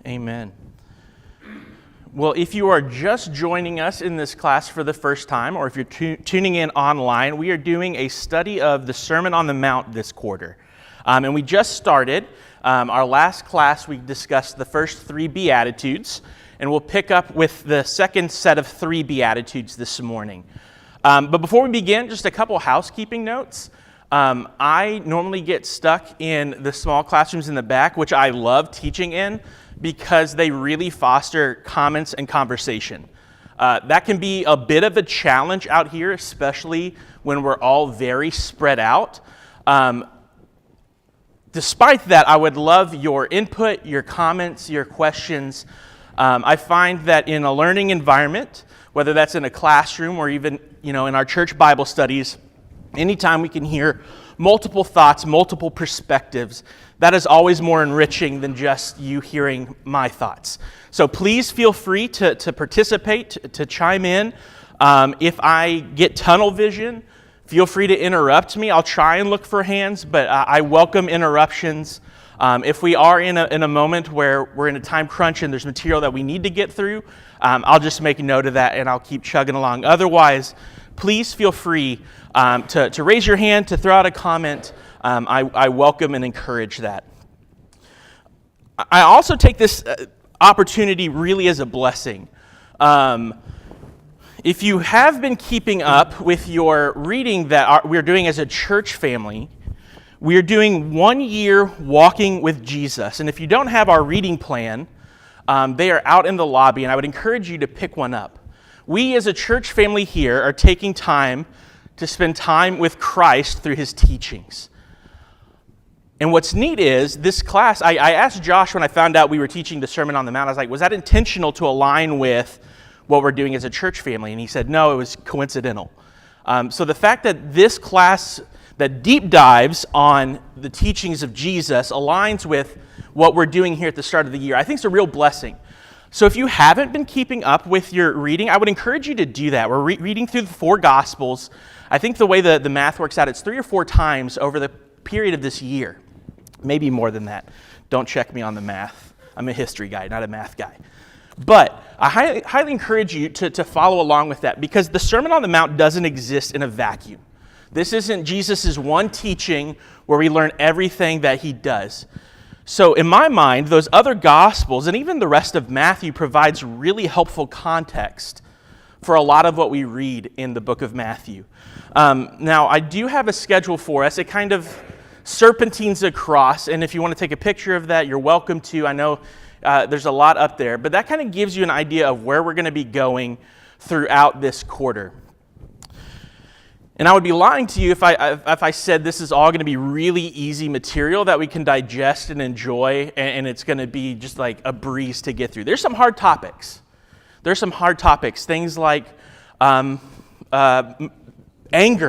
Amen. Well, if you are just joining us in this class for the first time, or if you're tuning in online, we are doing a study of the Sermon on the Mount this quarter. And we just started. Our last class, we discussed the first 3 Beatitudes, and we'll pick up with the second set of 3 Beatitudes this morning. But before we begin, just a couple housekeeping notes. I normally get stuck in the small classrooms in the back, which I love teaching in, because they really foster comments and conversation. That can be a bit of a challenge out here, especially when we're all very spread out. Despite that, I would love your input, your comments, your questions. I find that in a learning environment, whether that's in a classroom or even in our church Bible studies, anytime we can hear multiple thoughts, multiple perspectives, that is always more enriching than just you hearing my thoughts. So please feel free to participate, to chime in. If I get tunnel vision, feel free to interrupt me. I'll try and look for hands, but I welcome interruptions. If we are in a moment where we're in a time crunch and there's material that we need to get through, I'll just make a note of that and I'll keep chugging along. Otherwise, please feel free to raise your hand, to throw out a comment. I welcome and encourage that. I also take this opportunity really as a blessing. If you have been keeping up with your reading that we're doing as a church family, we are doing 1 year walking with Jesus. And if you don't have our reading plan, they are out in the lobby, and I would encourage you to pick one up. We as a church family here are taking time to spend time with Christ through his teachings. And what's neat is this class, I asked Josh when I found out we were teaching the Sermon on the Mount, I was like, was that intentional to align with what we're doing as a church family? And he said, no, it was coincidental. So the fact that this class that deep dives on the teachings of Jesus aligns with what we're doing here at the start of the year, I think it's a real blessing. So if you haven't been keeping up with your reading, I would encourage you to do that. We're reading through the 4 Gospels. I think the way the math works out, it's 3 or 4 times over the period of this year. Maybe more than that. Don't check me on the math. I'm a history guy, not a math guy. But I highly encourage you to follow along with that, because the Sermon on the Mount doesn't exist in a vacuum. This isn't Jesus' one teaching where we learn everything that he does. So in my mind, those other Gospels and even the rest of Matthew provides really helpful context for a lot of what we read in the book of Matthew. Now, I do have a schedule for us. It kind of serpentines across, and if you want to take a picture of that, you're welcome to. I know there's a lot up there, but that kind of gives you an idea of where we're going to be going throughout this quarter. And I would be lying to you if I said this is all going to be really easy material that we can digest and enjoy, and it's going to be just like a breeze to get through. There's some hard topics. Things like anger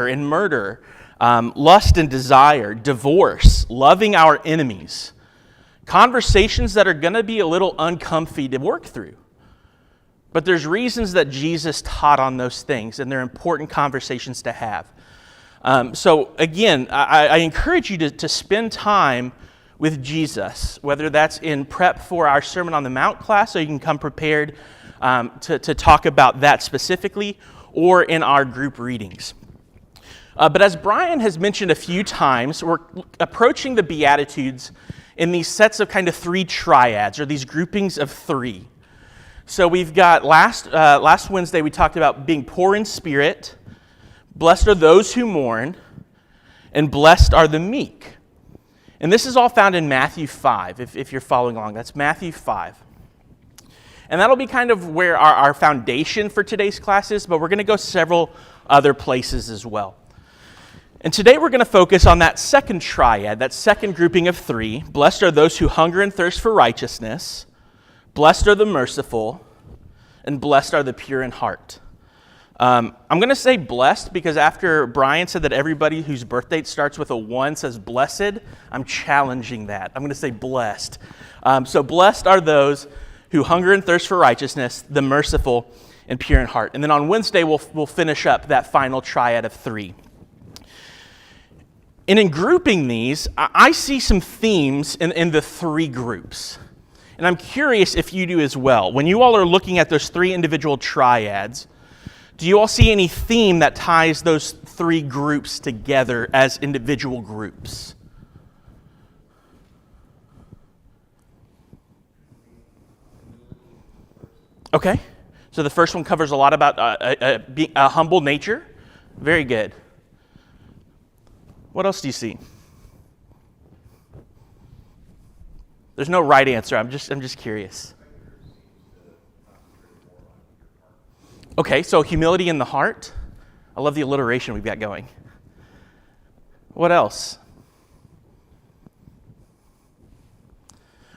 and murder, lust and desire, divorce, loving our enemies. Conversations that are going to be a little uncomfy to work through. But there's reasons that Jesus taught on those things, and they're important conversations to have. So again, I encourage you to spend time with Jesus, whether that's in prep for our Sermon on the Mount class, so you can come prepared to talk about that specifically, or in our group readings. But as Brian has mentioned a few times, we're approaching the Beatitudes in these sets of kind of 3 triads, or these groupings of 3. So we've got last Wednesday we talked about being poor in spirit, blessed are those who mourn, and blessed are the meek. And this is all found in Matthew 5, if you're following along. That's Matthew 5. And that'll be kind of where our foundation for today's class is, but we're going to go several other places as well. And today we're going to focus on that second triad, that second grouping of 3. Blessed are those who hunger and thirst for righteousness, blessed are the merciful, and blessed are the pure in heart. I'm going to say blessed because after Brian said that everybody whose birthday starts with a 1 says blessed, I'm challenging that. I'm going to say blessed. So blessed are those who hunger and thirst for righteousness, the merciful, and pure in heart. And then on Wednesday, we'll finish up that final triad of 3. And in grouping these, I see some themes in the 3 groups. And I'm curious if you do as well. When you all are looking at those three individual triads, do you all see any theme that ties those three groups together as individual groups? Okay. So the first one covers a lot about a humble nature. Very good. What else do you see? There's no right answer. I'm just curious. Okay, so humility in the heart. I love the alliteration we've got going. What else?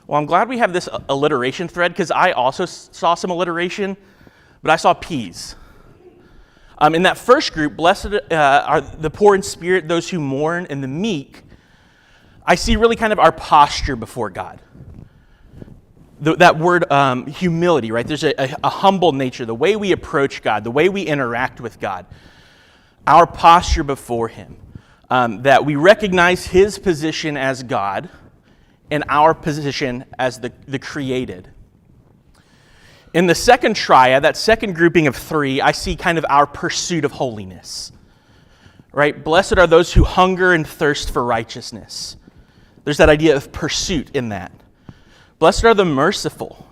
Well, I'm glad we have this alliteration thread because I also saw some alliteration, but I saw P's. In that first group, blessed are the poor in spirit, those who mourn, and the meek. I see really kind of our posture before God. That word humility, right? There's a humble nature, the way we approach God, the way we interact with God, our posture before Him, that we recognize His position as God and our position as the created. In the second triad, that second grouping of three, I see kind of our pursuit of holiness, right? Blessed are those who hunger and thirst for righteousness. There's that idea of pursuit in that. Blessed are the merciful.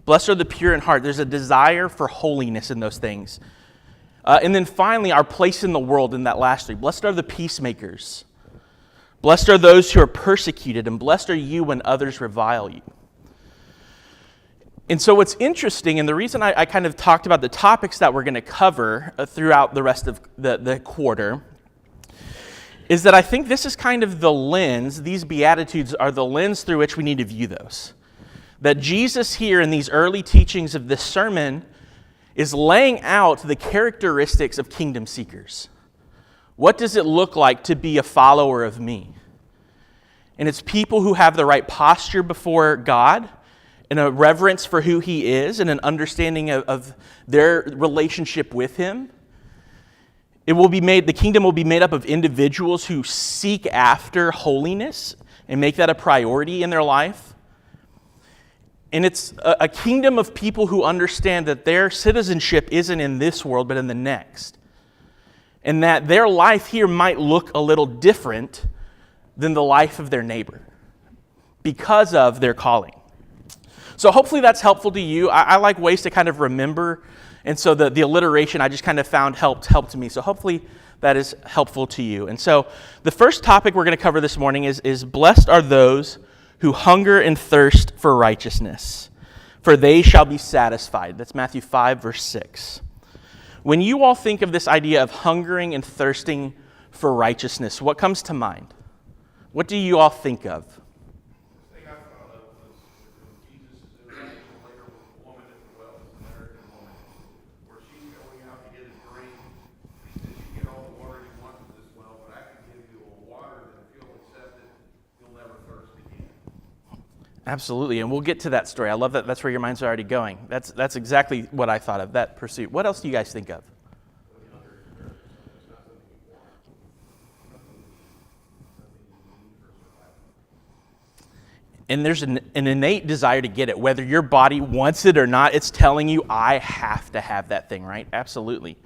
Blessed are the pure in heart. There's a desire for holiness in those things. And then finally, our place in the world in that last three. Blessed are the peacemakers. Blessed are those who are persecuted, and blessed are you when others revile you. And so what's interesting, and the reason I kind of talked about the topics that we're going to cover throughout the rest of the quarter, is that I think this is kind of the lens, these Beatitudes are the lens through which we need to view those. That Jesus here in these early teachings of this sermon is laying out the characteristics of kingdom seekers. What does it look like to be a follower of me? And it's people who have the right posture before God, and a reverence for who He is, and an understanding of their relationship with Him. The kingdom will be made up of individuals who seek after holiness and make that a priority in their life. And it's a kingdom of people who understand that their citizenship isn't in this world, but in the next. And that their life here might look a little different than the life of their neighbor because of their calling. So hopefully that's helpful to you. I like ways to kind of remember. And so the alliteration I just kind of found helped me. So hopefully that is helpful to you. And so the first topic we're going to cover this morning is blessed are those who hunger and thirst for righteousness, for they shall be satisfied. That's Matthew 5, verse 6. When you all think of this idea of hungering and thirsting for righteousness, what comes to mind? What do you all think of? Absolutely, and we'll get to that story. I love that that's where your mind's already going. That's exactly what I thought of, that pursuit. What else do you guys think of? And there's an innate desire to get it. Whether your body wants it or not, it's telling you, I have to have that thing, right? Absolutely.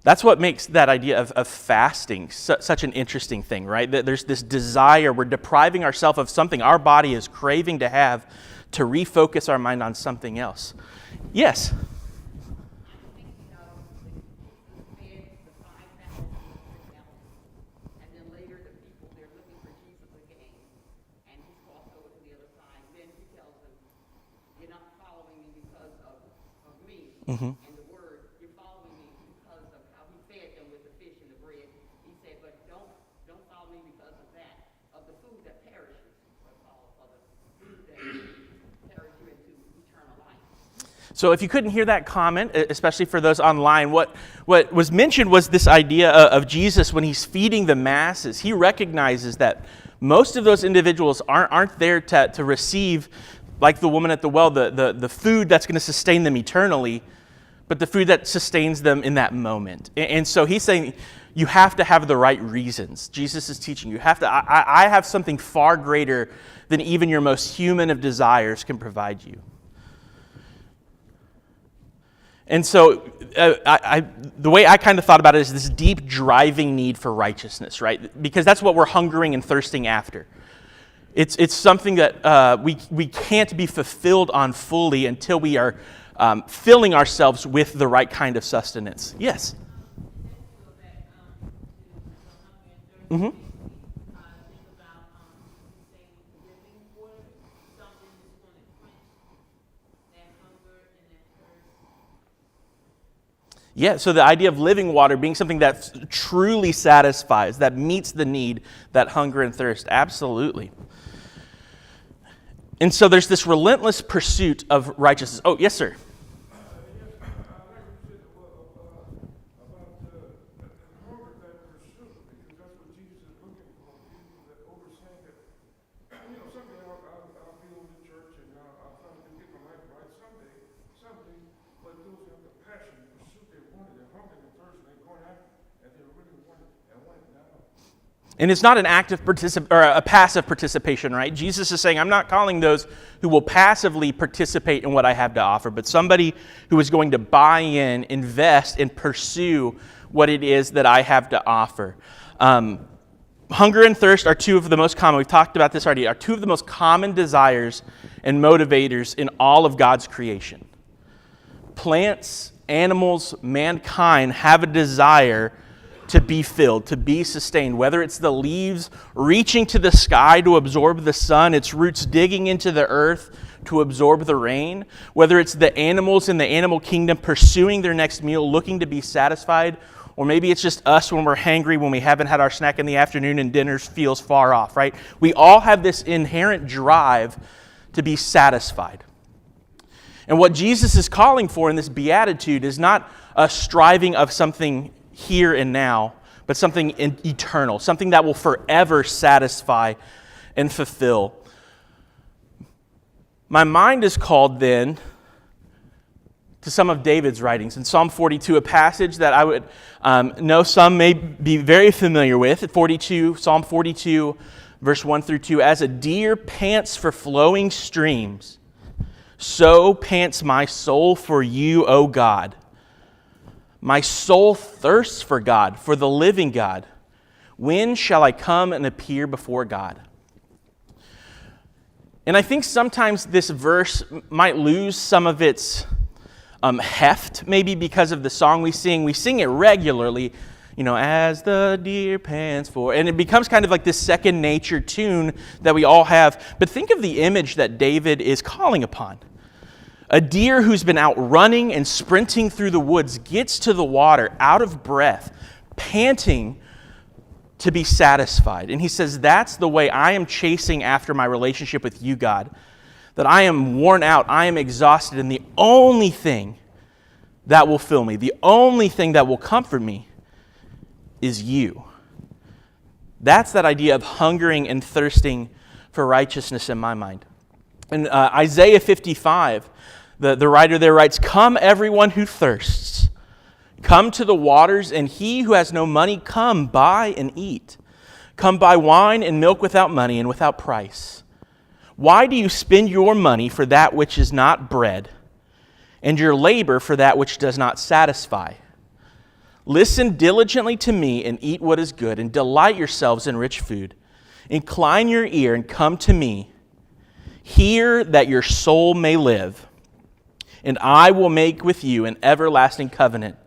That's what makes that idea of fasting such an interesting thing, right? That there's this desire, we're depriving ourselves of something our body is craving to have to refocus our mind on something else. Yes? Mm-hmm. And the word, you're following me because of how He fed them with the fish and the bread. He said, but don't follow me because of that, of the food that perishes, but follow for the food that carries you into eternal life. So if you couldn't hear that comment, especially for those online, what was mentioned was this idea of Jesus when He's feeding the masses. He recognizes that most of those individuals aren't there to receive, like the woman at the well, the food that's going to sustain them eternally, but the food that sustains them in that moment. And so He's saying, you have to have the right reasons. Jesus is teaching you have to. I have something far greater than even your most human of desires can provide you. And so the way I kind of thought about it is this deep driving need for righteousness, right? Because that's what we're hungering and thirsting after. It's something that we can't be fulfilled on fully until we are filling ourselves with the right kind of sustenance. Yes? Mm-hmm. Yeah, so the idea of living water being something that truly satisfies, that meets the need, that hunger and thirst, absolutely. And so there's this relentless pursuit of righteousness. Oh, yes, sir. And it's not an active or a passive participation, right? Jesus is saying, I'm not calling those who will passively participate in what I have to offer, but somebody who is going to buy in, invest, and pursue what it is that I have to offer. Hunger and thirst are two of the most common, we've talked about this already, are two of the most common desires and motivators in all of God's creation. Plants, animals, mankind have a desire to be filled, to be sustained, whether it's the leaves reaching to the sky to absorb the sun, its roots digging into the earth to absorb the rain, whether it's the animals in the animal kingdom pursuing their next meal, looking to be satisfied, or maybe it's just us when we're hangry, when we haven't had our snack in the afternoon and dinner feels far off, right? We all have this inherent drive to be satisfied. And what Jesus is calling for in this beatitude is not a striving of something here and now, but something eternal, something that will forever satisfy and fulfill. My mind is called then to some of David's writings. In Psalm 42, a passage that I would know some may be very familiar with. Psalm 42, verse 1 through 2, as a deer pants for flowing streams, so pants my soul for you, O God. My soul thirsts for God, for the living God. When shall I come and appear before God? And I think sometimes this verse might lose some of its heft, maybe because of the song we sing. We sing it regularly, as the deer pants for, and it becomes kind of like this second nature tune that we all have. But think of the image that David is calling upon. A deer who's been out running and sprinting through the woods gets to the water out of breath, panting to be satisfied. And he says, that's the way I am chasing after my relationship with you, God. That I am worn out, I am exhausted, and the only thing that will fill me, the only thing that will comfort me is you. That's that idea of hungering and thirsting for righteousness in my mind. In Isaiah 55, the writer there writes, come everyone who thirsts, come to the waters, and he who has no money, come buy and eat. Come buy wine and milk without money and without price. Why do you spend your money for that which is not bread, and your labor for that which does not satisfy? Listen diligently to me and eat what is good, and delight yourselves in rich food. Incline your ear and come to me. Hear that your soul may live, and I will make with you an everlasting covenant,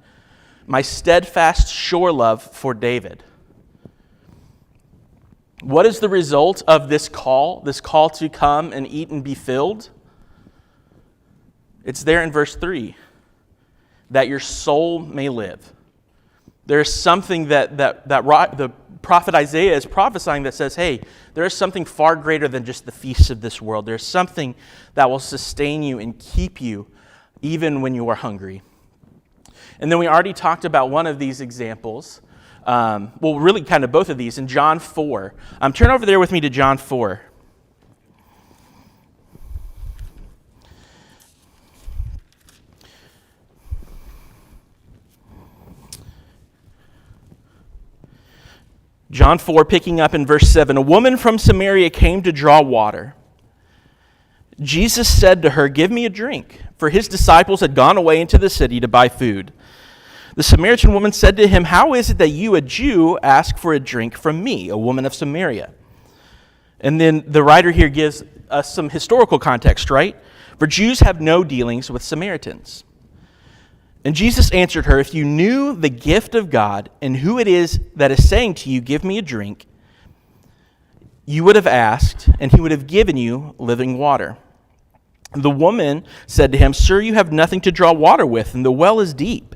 my steadfast, sure love for David. What is the result of this call to come and eat and be filled? It's there in verse 3, that your soul may live. There's something that the prophet Isaiah is prophesying that says, hey, there is something far greater than just the feasts of this world. There's something that will sustain you and keep you even when you are hungry. And then we already talked about one of these examples. Really kind of both of these in John 4. Turn over there with me to John 4. John 4, picking up in verse 7, a woman from Samaria came to draw water. Jesus said to her, "Give me a drink," for his disciples had gone away into the city to buy food. The Samaritan woman said to him, "How is it that you, a Jew, ask for a drink from me, a woman of Samaria?" And then the writer here gives us some historical context, right? For Jews have no dealings with Samaritans. And Jesus answered her, "If you knew the gift of God and who it is that is saying to you, 'Give me a drink,' you would have asked, and he would have given you living water." The woman said to him, "Sir, you have nothing to draw water with, and the well is deep.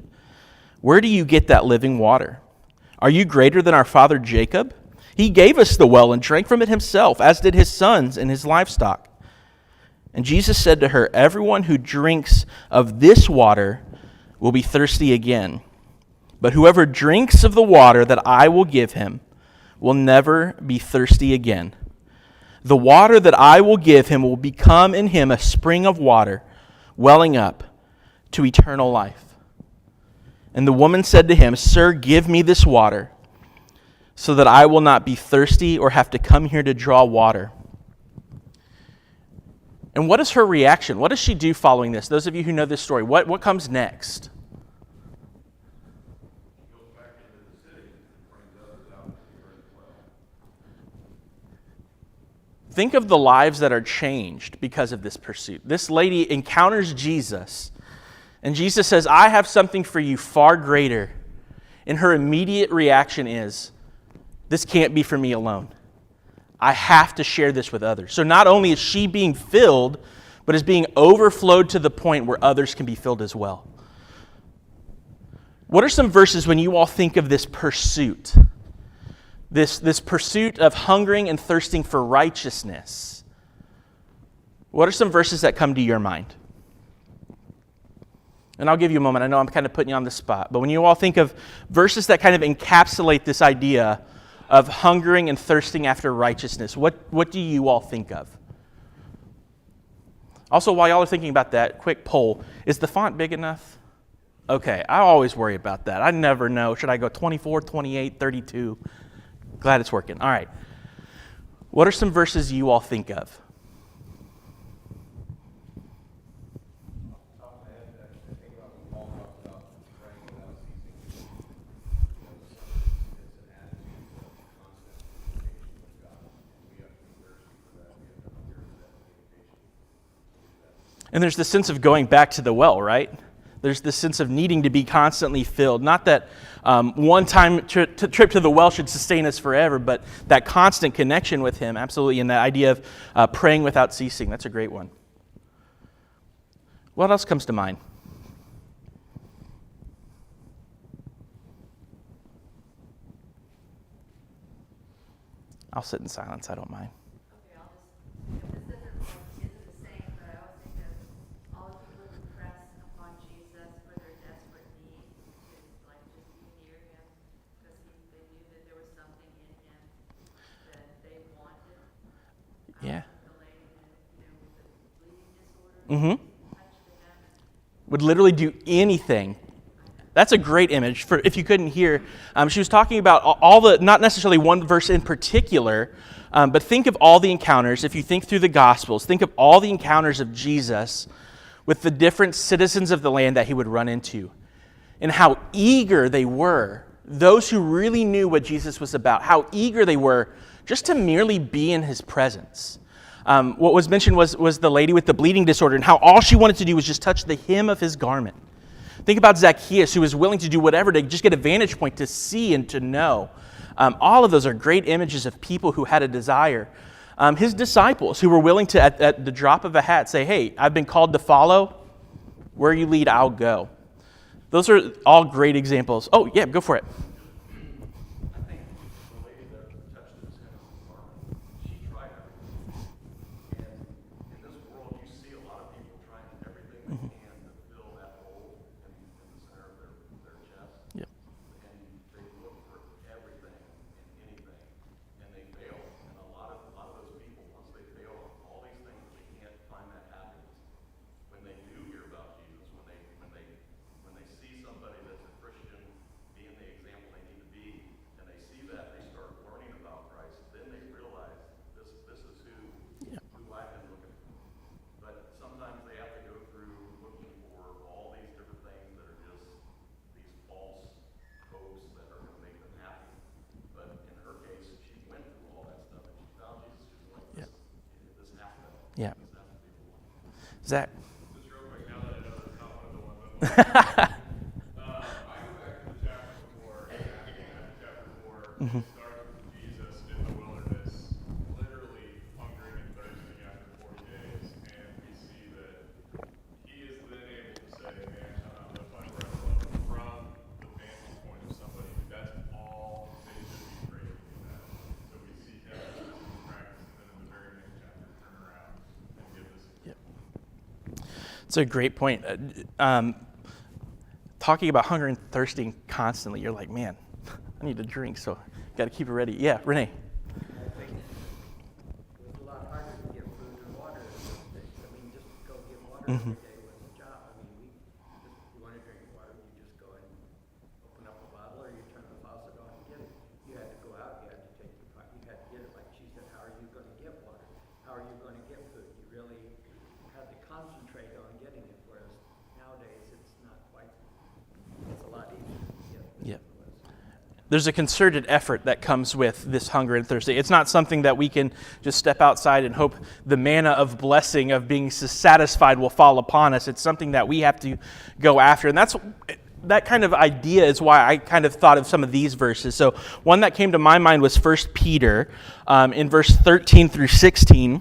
Where do you get that living water? Are you greater than our father Jacob? He gave us the well and drank from it himself, as did his sons and his livestock." And Jesus said to her, "Everyone who drinks of this water will be thirsty again. But whoever drinks of the water that I will give him will never be thirsty again. The water that I will give him will become in him a spring of water, welling up to eternal life." And the woman said to him, "Sir, give me this water, so that I will not be thirsty or have to come here to draw water." And what is her reaction? What does she do following this? Those of you who know this story, what comes next? Think of the lives that are changed because of this pursuit. This lady encounters Jesus, and Jesus says, "I have something for you far greater." And her immediate reaction is, "This can't be for me alone. I have to share this with others." So not only is she being filled, but is being overflowed to the point where others can be filled as well. What are some verses when you all think of this pursuit? This pursuit of hungering and thirsting for righteousness. What are some verses that come to your mind? And I'll give you a moment. I know I'm kind of putting you on the spot. But when you all think of verses that kind of encapsulate this idea of hungering and thirsting after righteousness, what do you all think of? Also, while y'all are thinking about that, quick poll. Is the font big enough? Okay, I always worry about that. I never know. Should I go 24, 28, 32? Glad it's working. All right. What are some verses you all think of? And there's this sense of going back to the well, right? There's this sense of needing to be constantly filled. Not that one-time trip to the well should sustain us forever, but that constant connection with him, absolutely, and that idea of praying without ceasing. That's a great one. What else comes to mind? I'll sit in silence. I don't mind. Yeah. Would literally do anything. That's a great image. For if you couldn't hear, she was talking about all the, not necessarily one verse in particular, but think of all the encounters. If you think through the Gospels, think of all the encounters of Jesus with the different citizens of the land that he would run into, and how eager they were, those who really knew what Jesus was about, how eager they were just to merely be in his presence. What was mentioned was the lady with the bleeding disorder, and how all she wanted to do was just touch the hem of his garment. Think about Zacchaeus, who was willing to do whatever to just get a vantage point to see and to know. All of those are great images of people who had a desire. His disciples, who were willing to, at the drop of a hat, say, "Hey, I've been called to follow. Where you lead, I'll go." Those are all great examples. Oh, yeah, go for it. Zach. Just real quick, now that I know that's not one of the ones I'm looking at. I go back to the chapter before, chapter 4, it starts with Jesus in the wilderness, literally hungering and thirsting after 40 days, and we see that he is then able to say, man shall not live by bread alone, from the vantage point of somebody who that's all they should be craving in that. So we see him in practice, and then in the very next chapter, turn around and give this. It's a great point. Talking about hunger and thirsting constantly, you're like, man, I need a drink, so got to keep it ready. Yeah, Renee. I think it was a lot harder to get food and water in those days. I mean, just to go get water every day was a job. I mean, if you want to drink water, you just go and open up a bottle or you turn the faucet on and get it. You had to go out, you had to take your pot, you had to get it. Like she said, how are you going to get water? How are you going to get food? You really had to concentrate on getting it, whereas nowadays it's not quite, it's a lot easier to get. Yeah. There's a concerted effort that comes with this hunger and thirst. It's not something that we can just step outside and hope the manna of blessing, of being satisfied, will fall upon us. It's something that we have to go after. And that kind of idea is why I kind of thought of some of these verses. So one that came to my mind was 1 Peter in verse 13 through 16.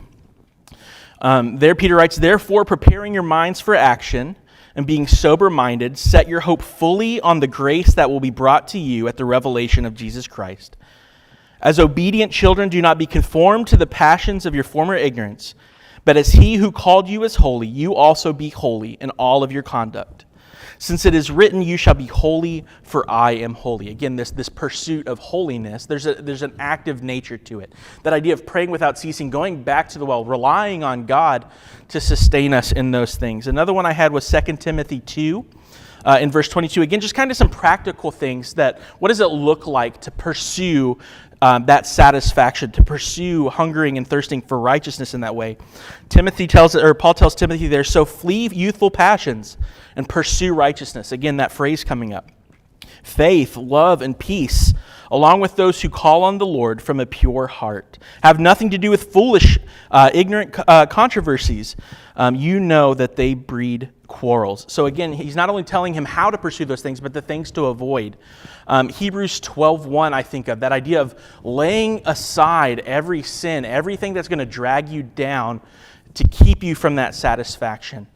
There Peter writes, "Therefore, preparing your minds for action, and being sober-minded, set your hope fully on the grace that will be brought to you at the revelation of Jesus Christ. As obedient children, do not be conformed to the passions of your former ignorance, but as he who called you is holy, you also be holy in all of your conduct. Since it is written, you shall be holy, for I am holy." Again, this pursuit of holiness, there's an active nature to it. That idea of praying without ceasing, going back to the well, relying on God to sustain us in those things. Another one I had was 2 Timothy 2 in verse 22. Again, just kind of some practical things that, what does it look like to pursue that satisfaction, to pursue hungering and thirsting for righteousness in that way. Paul tells Timothy there, "So flee youthful passions and pursue righteousness." Again, that phrase coming up. "Faith, love, and peace, along with those who call on the Lord from a pure heart. Have nothing to do with foolish, ignorant controversies. You know that they breed quarrels." So again, he's not only telling him how to pursue those things, but the things to avoid. Hebrews 12:1, I think of, that idea of laying aside every sin, everything that's going to drag you down to keep you from that satisfaction.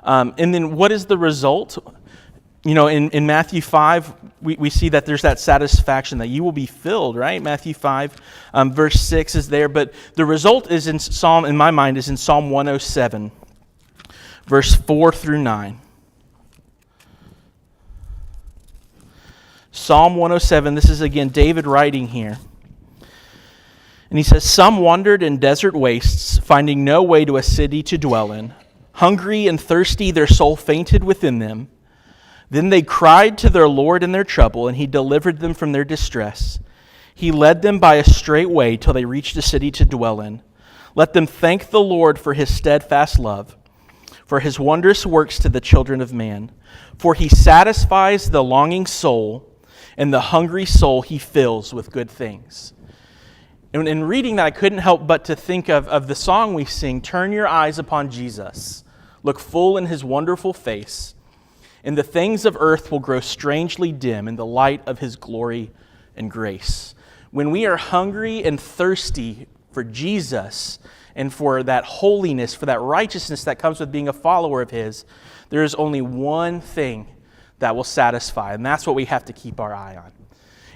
And then what is the result? You know, in Matthew 5, we see that there's that satisfaction that you will be filled, right? Matthew 5, verse 6 is there. But the result is in my mind, is in Psalm 107, verse 4 through 9. Psalm 107, this is again David writing here. And he says, "Some wandered in desert wastes, finding no way to a city to dwell in. Hungry and thirsty, their soul fainted within them. Then they cried to their Lord in their trouble, and he delivered them from their distress. He led them by a straight way till they reached a city to dwell in. Let them thank the Lord for his steadfast love, for his wondrous works to the children of man. For he satisfies the longing soul, and the hungry soul he fills with good things." And in reading that, I couldn't help but to think of the song we sing, "Turn your eyes upon Jesus, look full in his wonderful face, and the things of earth will grow strangely dim in the light of his glory and grace." When we are hungry and thirsty for Jesus and for that holiness, for that righteousness that comes with being a follower of his, there is only one thing that will satisfy, and that's what we have to keep our eye on.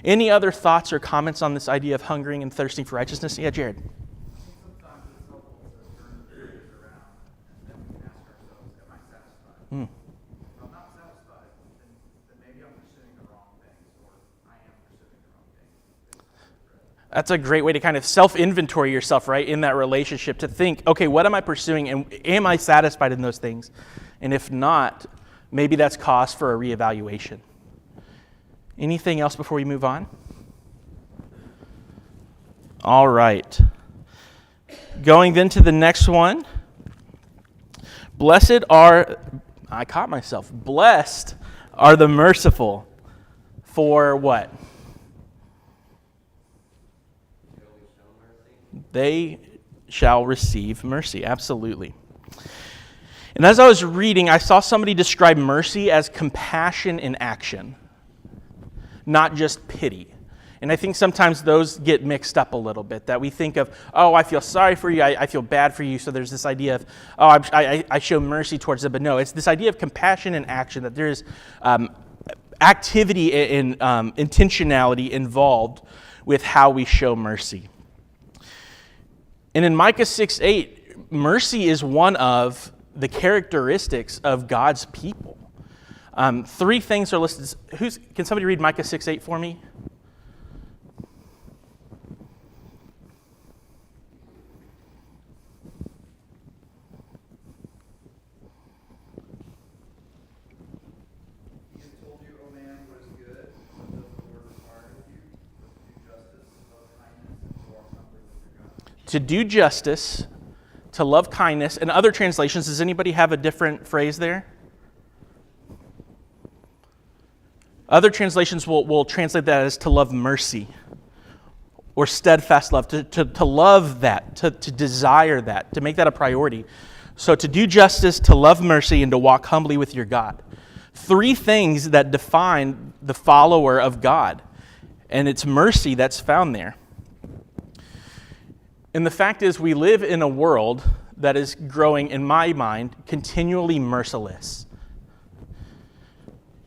Any other thoughts or comments on this idea of hungering and thirsting for righteousness? Yeah, Jared. Sometimes it's helpful to turn the periods around, and then we can ask ourselves, am I satisfied? If I'm not satisfied, then maybe I'm pursuing the wrong things, or I am pursuing the wrong things. That's a great way to kind of self-inventory yourself, right, in that relationship, to think, okay, what am I pursuing, and am I satisfied in those things? And if not, maybe that's cause for a reevaluation. Anything else before we move on? All right. Going then to the next one. Blessed are the merciful. For what? They shall receive mercy. Absolutely. And as I was reading, I saw somebody describe mercy as compassion in action, not just pity. And I think sometimes those get mixed up a little bit, that we think of, oh, I feel sorry for you, I feel bad for you, so there's this idea of, oh, I show mercy towards them. But no, it's this idea of compassion in action, that there is activity and intentionality involved with how we show mercy. And in Micah 6:8, mercy is one of the characteristics of God's people. 3 things are listed. Can somebody read Micah 6:8 for me? He has told you, O man, what is good, what does the Lord require of you, to do justice, to love kindness, and to walk humbly with your God. To do justice, to love kindness. And other translations, does anybody have a different phrase there? Other translations will translate that as to love mercy or steadfast love, to love that, to desire that, to make that a priority. So to do justice, to love mercy, and to walk humbly with your God. 3 things that define the follower of God. And it's mercy that's found there. And the fact is, we live in a world that is growing, in my mind, continually merciless.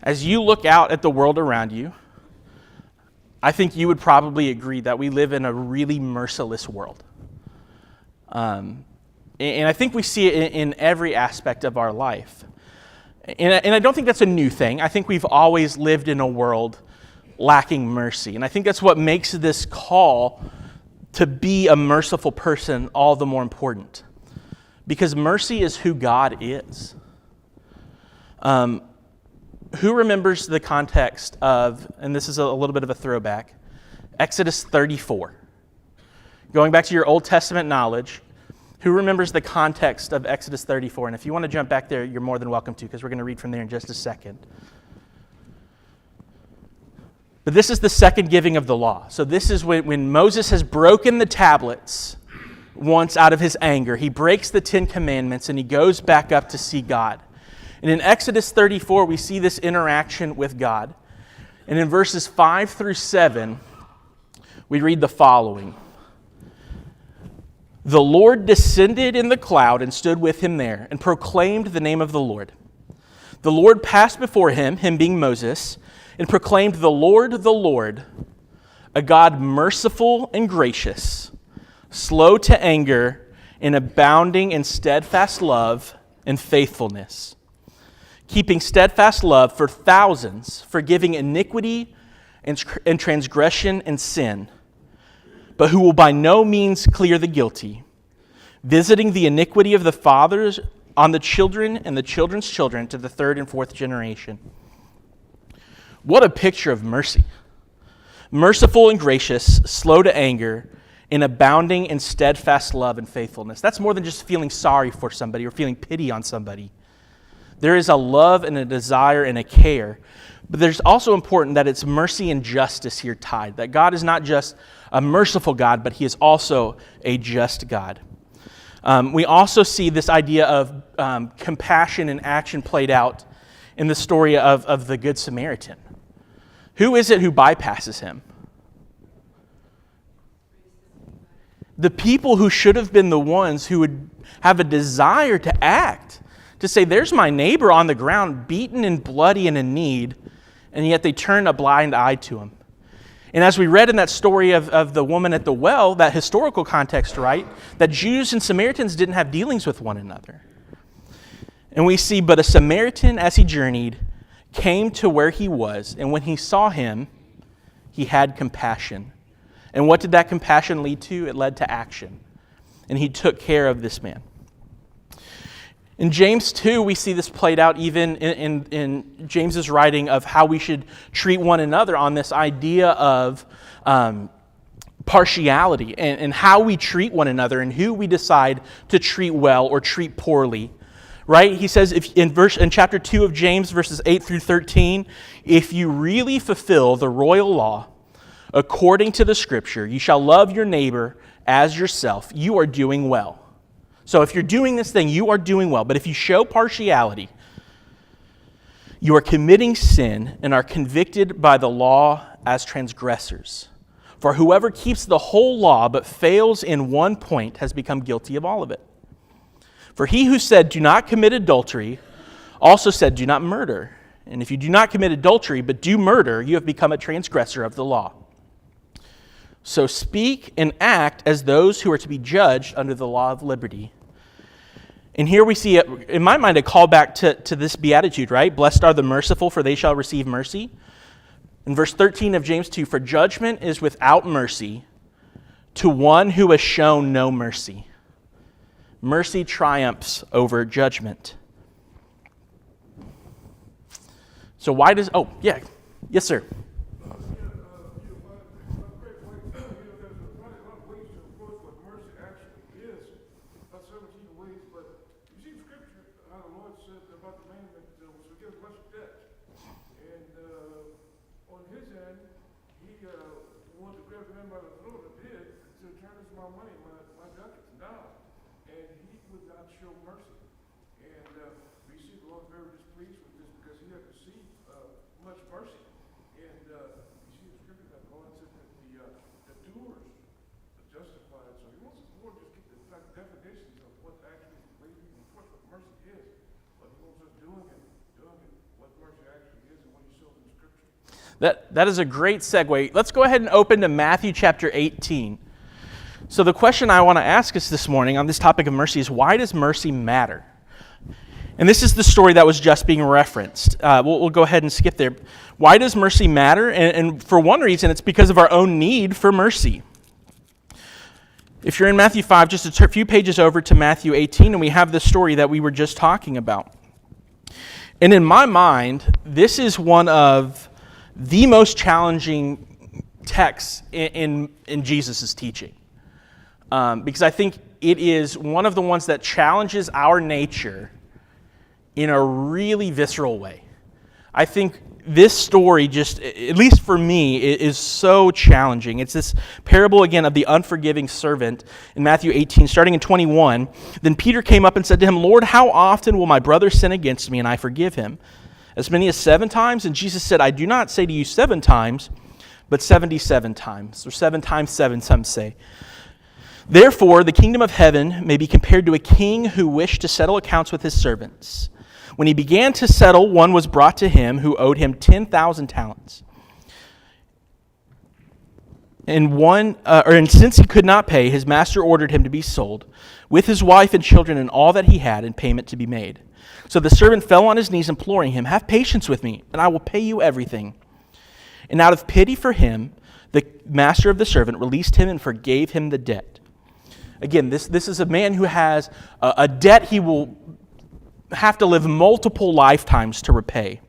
As you look out at the world around you, I think you would probably agree that we live in a really merciless world. And I think we see it in every aspect of our life. And I don't think that's a new thing. I think we've always lived in a world lacking mercy. And I think that's what makes this call to be a merciful person all the more important. Because mercy is who God is. Who remembers the context of, and this is a little bit of a throwback, Exodus 34? Going back to your Old Testament knowledge, who remembers the context of Exodus 34? And if you want to jump back there, you're more than welcome to, because we're going to read from there in just a second. But this is the second giving of the law. So this is when Moses has broken the tablets once out of his anger. He breaks the 10 commandments and he goes back up to see God. And in Exodus 34, we see this interaction with God. And in verses 5 through 7, we read the following. The Lord descended in the cloud and stood with him there and proclaimed the name of the Lord. The Lord passed before him being Moses, and proclaimed, the Lord, a God merciful and gracious, slow to anger, and abounding in steadfast love and faithfulness, keeping steadfast love for thousands, forgiving iniquity and transgression and sin, but who will by no means clear the guilty, visiting the iniquity of the fathers on the children and the children's children to the 3rd and 4th generation. What a picture of mercy. Merciful and gracious, slow to anger, and abounding in steadfast love and faithfulness. That's more than just feeling sorry for somebody or feeling pity on somebody. There is a love and a desire and a care. But there's also important that it's mercy and justice here tied. That God is not just a merciful God, but he is also a just God. We also see this idea of compassion and action played out in the story of the Good Samaritan. Who is it who bypasses him? The people who should have been the ones who would have a desire to act, to say, there's my neighbor on the ground, beaten and bloody and in need, and yet they turn a blind eye to him. And as we read in that story of the woman at the well, that historical context, right, that Jews and Samaritans didn't have dealings with one another. And we see, but a Samaritan, as he journeyed, came to where he was, and when he saw him, he had compassion. And what did that compassion lead to? It led to action. And he took care of this man. In James 2, we see this played out even in James's writing of how we should treat one another on this idea of partiality and how we treat one another and who we decide to treat well or treat poorly. Right? He says in chapter 2 of James, verses 8 through 13, if you really fulfill the royal law according to the scripture, you shall love your neighbor as yourself, you are doing well. So if you're doing this thing, you are doing well. But if you show partiality, you are committing sin and are convicted by the law as transgressors. For whoever keeps the whole law but fails in one point has become guilty of all of it. For he who said, do not commit adultery, also said, do not murder. And if you do not commit adultery but do murder, you have become a transgressor of the law. So speak and act as those who are to be judged under the law of liberty. And here we see, in my mind, a callback to this beatitude, right? Blessed are the merciful, for they shall receive mercy. In verse 13 of James 2, for judgment is without mercy to one who has shown no mercy. Mercy triumphs over judgment. So why does, yes, sir. That is a great segue. Let's go ahead and open to Matthew chapter 18. So the question I want to ask us this morning on this topic of mercy is, why does mercy matter? And this is the story that was just being referenced. We'll go ahead and skip there. Why does mercy matter? And for one reason, it's because of our own need for mercy. If you're in Matthew 5, just a few pages over to Matthew 18, and we have the story that we were just talking about. And in my mind, this is one of the most challenging texts in Jesus' teaching. Because I think it is one of the ones that challenges our nature in a really visceral way. I think this story, just, at least for me, is so challenging. It's this parable, again, of the unforgiving servant in Matthew 18, starting in 21. Then Peter came up and said to him, Lord, how often will my brother sin against me and I forgive him? As many as 7 times? And Jesus said, I do not say to you 7 times, but 77 times, or 7 times 7, some say. Therefore, the kingdom of heaven may be compared to a king who wished to settle accounts with his servants. When he began to settle, one was brought to him who owed him 10,000 talents. And since he could not pay, his master ordered him to be sold, with his wife and children and all that he had, and payment to be made. So the servant fell on his knees, imploring him, have patience with me, and I will pay you everything. And out of pity for him, the master of the servant released him and forgave him the debt. Again, this is a man who has a debt he will have to live multiple lifetimes to repay.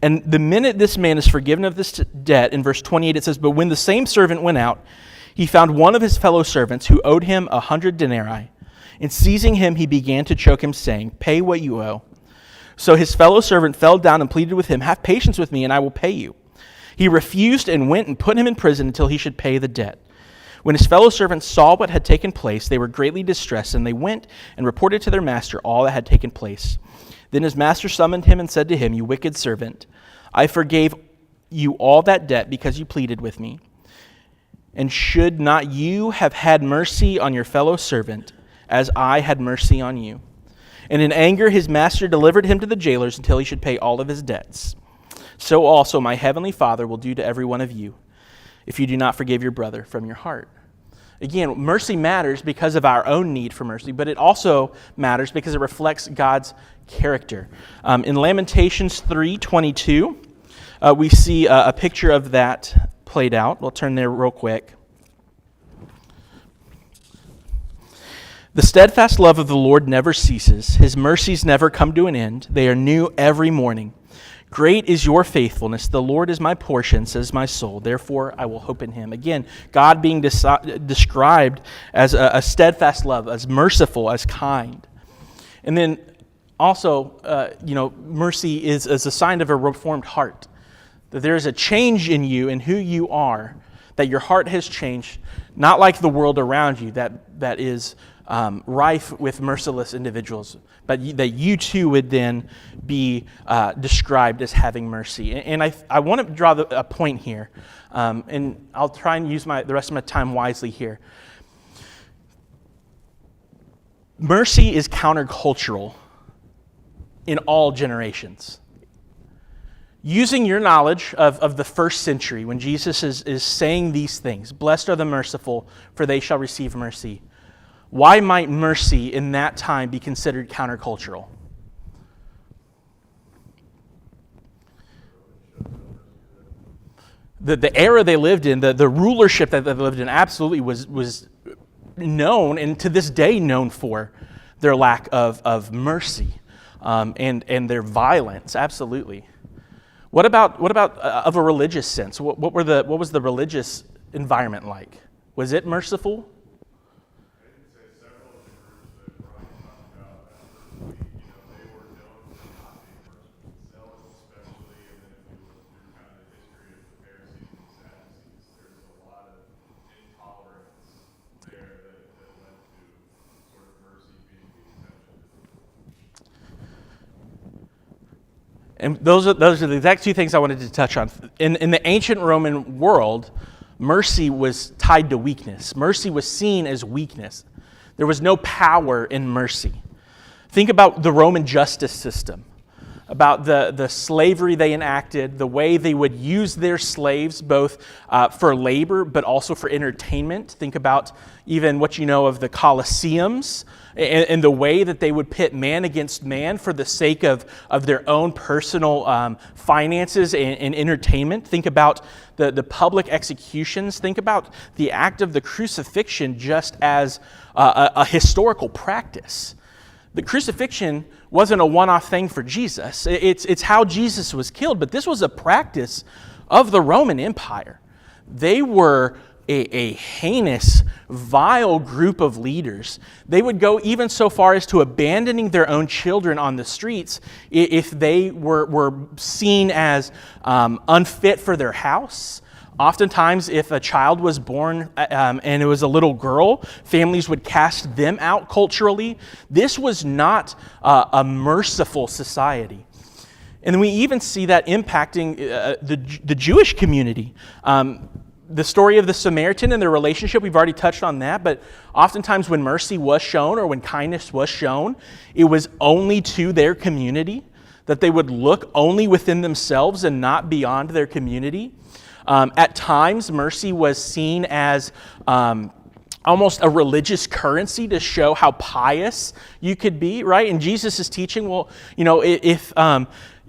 And the minute this man is forgiven of this debt, in verse 28 it says, but when the same servant went out, he found one of his fellow servants who owed him 100 denarii. And seizing him, he began to choke him, saying, pay what you owe. So his fellow servant fell down and pleaded with him, have patience with me, and I will pay you. He refused and went and put him in prison until he should pay the debt. When his fellow servants saw what had taken place, they were greatly distressed, and they went and reported to their master all that had taken place. Then his master summoned him and said to him, you wicked servant, I forgave you all that debt because you pleaded with me. And should not you have had mercy on your fellow servant, as I had mercy on you? And in anger his master delivered him to the jailers until he should pay all of his debts. So also my heavenly Father will do to every one of you, if you do not forgive your brother from your heart. Again, mercy matters because of our own need for mercy, but it also matters because it reflects God's character. In Lamentations 3:22, we see a picture of that played out. We'll turn there real quick. The steadfast love of the Lord never ceases. His mercies never come to an end. They are new every morning. Great is your faithfulness. The Lord is my portion, says my soul. Therefore, I will hope in him. Again, God being described as a steadfast love, as merciful, as kind. And then also, mercy is a sign of a reformed heart. That there is a change in you and who you are, that your heart has changed, not like the world around you that is rife with merciless individuals, but that you too would then be described as having mercy. And I want to draw a point here, and I'll try and use the rest of my time wisely here. Mercy is countercultural in all generations. Using your knowledge of the first century, when Jesus is saying these things, blessed are the merciful, for they shall receive mercy. Why might mercy in that time be considered countercultural? The era they lived in, the rulership that they lived in absolutely was known, and to this day known for their lack of mercy and their violence, absolutely. What about of a religious sense? What was the religious environment like? Was it merciful? I didn't say several of the groups that Brian talked about absolutely, they were known for not being merciful. Zealots especially, and then if you look through kind of the history of the Pharisees and Sadducees, there's a lot of intolerance there that led to sort of mercy being the exception. And those are the exact two things I wanted to touch on. In the ancient Roman world, mercy was tied to weakness. Mercy was seen as weakness. There was no power in mercy. Think about the Roman justice system, about the slavery they enacted, the way they would use their slaves both for labor but also for entertainment. Think about even what you know of the Colosseums and the way that they would pit man against man for the sake of their own personal finances and entertainment. Think about the public executions. Think about the act of the crucifixion just as a historical practice. The crucifixion wasn't a one-off thing for Jesus. It's how Jesus was killed, but this was a practice of the Roman Empire. They were a heinous, vile group of leaders. They would go even so far as to abandoning their own children on the streets if they were seen as unfit for their house. Oftentimes, if a child was born and it was a little girl, families would cast them out culturally. This was not a merciful society. And we even see that impacting the Jewish community. The story of the Samaritan and their relationship, we've already touched on that, but oftentimes when mercy was shown or when kindness was shown, it was only to their community, that they would look only within themselves and not beyond their community. At times, mercy was seen as almost a religious currency to show how pious you could be, right? And Jesus is teaching, well, if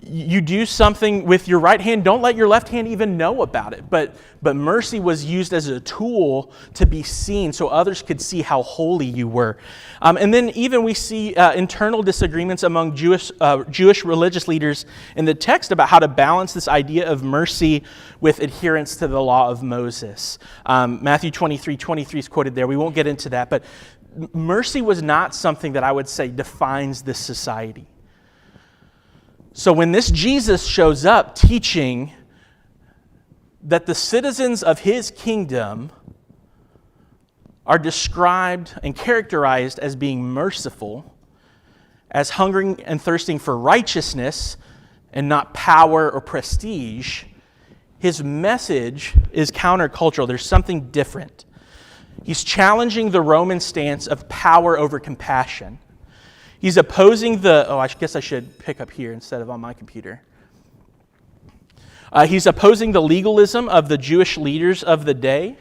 you do something with your right hand, don't let your left hand even know about it. But mercy was used as a tool to be seen so others could see how holy you were. And then even we see internal disagreements among Jewish religious leaders in the text about how to balance this idea of mercy with adherence to the law of Moses. Matthew 23:23 is quoted there. We won't get into that, but mercy was not something that I would say defines this society. So when this Jesus shows up teaching that the citizens of his kingdom are described and characterized as being merciful, as hungering and thirsting for righteousness and not power or prestige, his message is countercultural. There's something different. He's challenging the Roman stance of power over compassion. He's opposing I guess I should pick up here instead of on my computer. He's opposing the legalism of the Jewish leaders of the day.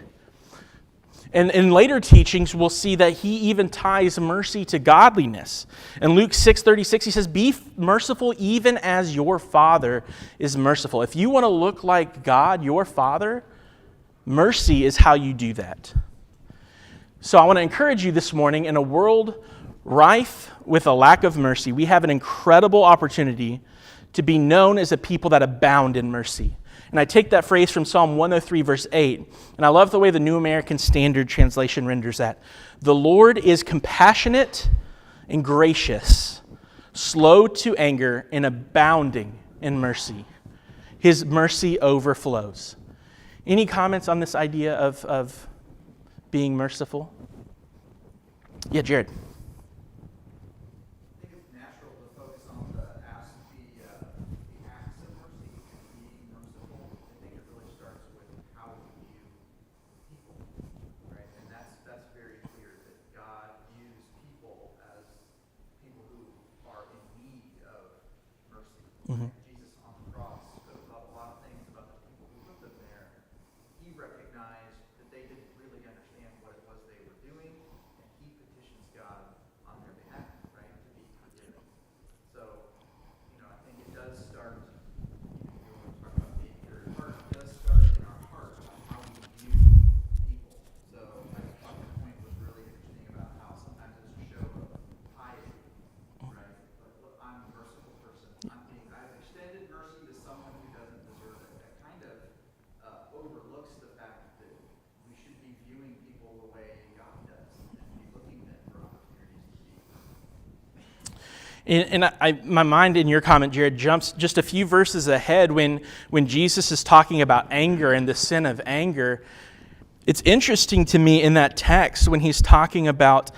And in later teachings, we'll see that he even ties mercy to godliness. In Luke 6:36, he says, "Be merciful even as your Father is merciful." If you want to look like God, your Father, mercy is how you do that. So I want to encourage you this morning, in a world rife with a lack of mercy, we have an incredible opportunity to be known as a people that abound in mercy. And I take that phrase from Psalm 103, verse 8, and I love the way the New American Standard Translation renders that. The Lord is compassionate and gracious, slow to anger, and abounding in mercy. His mercy overflows. Any comments on this idea of being merciful? Yeah, Jared. I think it's natural to focus on the acts of mercy and being merciful. I think it really starts with how we view people, right? And that's very clear that God views people as people who are in need of mercy. Jesus on the cross spoke about a lot of things about the people who put them there. He recognized that they didn't really understand what it was they were doing, and he petitions God on their behalf, right, to be forgiven. So, I think it does start, you want to talk about being pure in heart, it does start in our heart on how we view people. So, I thought the point was really interesting about how sometimes it's a show of piety, right? But look, I'm a merciful person. I've extended mercy to someone who doesn't deserve it. That kind of overlooks the fact that we should be viewing people the way God does and be looking then for opportunities to be. My mind in your comment, Jared, jumps just a few verses ahead when Jesus is talking about anger and the sin of anger. It's interesting to me in that text when he's talking about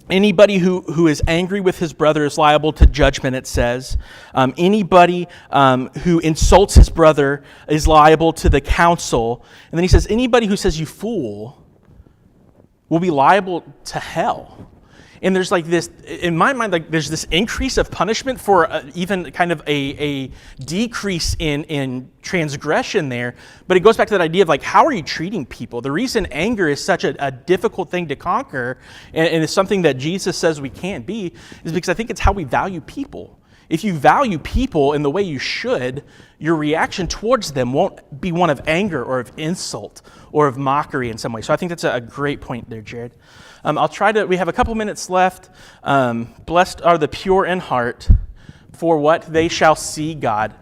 anybody who is angry with his brother is liable to judgment, it says. Anybody who insults his brother is liable to the council. And then he says, anybody who says you fool will be liable to hell. And there's like this, in my mind, like there's this increase of punishment for even kind of a decrease in transgression there. But it goes back to that idea of like, how are you treating people? The reason anger is such a difficult thing to conquer, and it's something that Jesus says we can't be, is because I think it's how we value people. If you value people in the way you should, your reaction towards them won't be one of anger or of insult or of mockery in some way. So I think that's a great point there, Jared. We have a couple minutes left. Blessed are the pure in heart, for what they shall see God.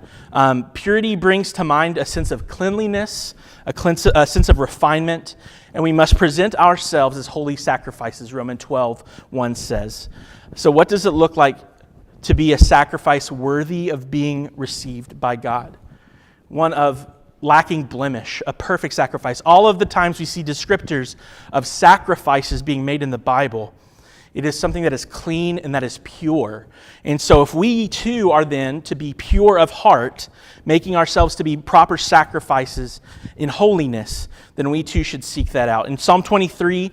Purity brings to mind a sense of cleanliness, a sense of refinement, and we must present ourselves as holy sacrifices, Romans 12:1 says. So what does it look like to be a sacrifice worthy of being received by God? One of lacking blemish, a perfect sacrifice. All of the times we see descriptors of sacrifices being made in the Bible, it is something that is clean and that is pure. And so if we too are then to be pure of heart, making ourselves to be proper sacrifices in holiness, then we too should seek that out. In Psalm 23,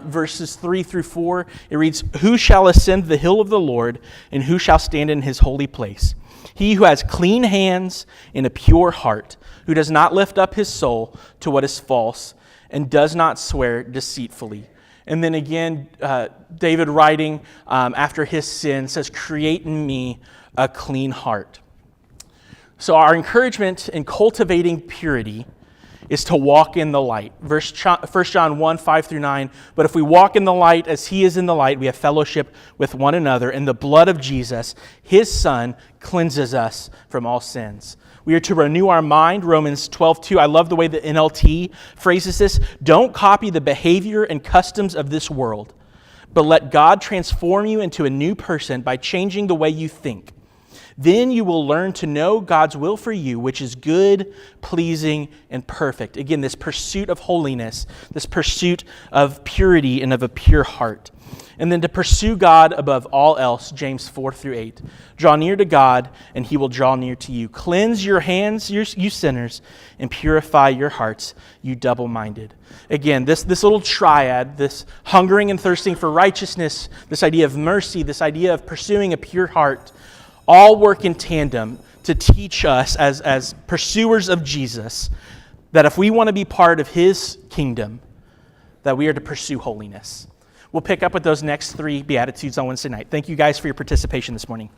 verses 3 through 4, it reads, "Who shall ascend the hill of the Lord, and who shall stand in his holy place? He who has clean hands and a pure heart, who does not lift up his soul to what is false, and does not swear deceitfully." And then again, David writing after his sin says, "Create in me a clean heart." So our encouragement in cultivating purity is to walk in the light. 1 John 1, 5 through 9, "But if we walk in the light as he is in the light, we have fellowship with one another, and the blood of Jesus, his Son, cleanses us from all sins." We are to renew our mind, Romans 12:2. I love the way the NLT phrases this. "Don't copy the behavior and customs of this world, but let God transform you into a new person by changing the way you think. Then you will learn to know God's will for you, which is good, pleasing, and perfect." Again, this pursuit of holiness, this pursuit of purity and of a pure heart. And then to pursue God above all else, James 4 through 8. "Draw near to God, and he will draw near to you. Cleanse your hands, you sinners, and purify your hearts, you double-minded." Again, this little triad, this hungering and thirsting for righteousness, this idea of mercy, this idea of pursuing a pure heart, all work in tandem to teach us as pursuers of Jesus that if we want to be part of his kingdom, that we are to pursue holiness. We'll pick up with those next 3 Beatitudes on Wednesday night. Thank you guys for your participation this morning.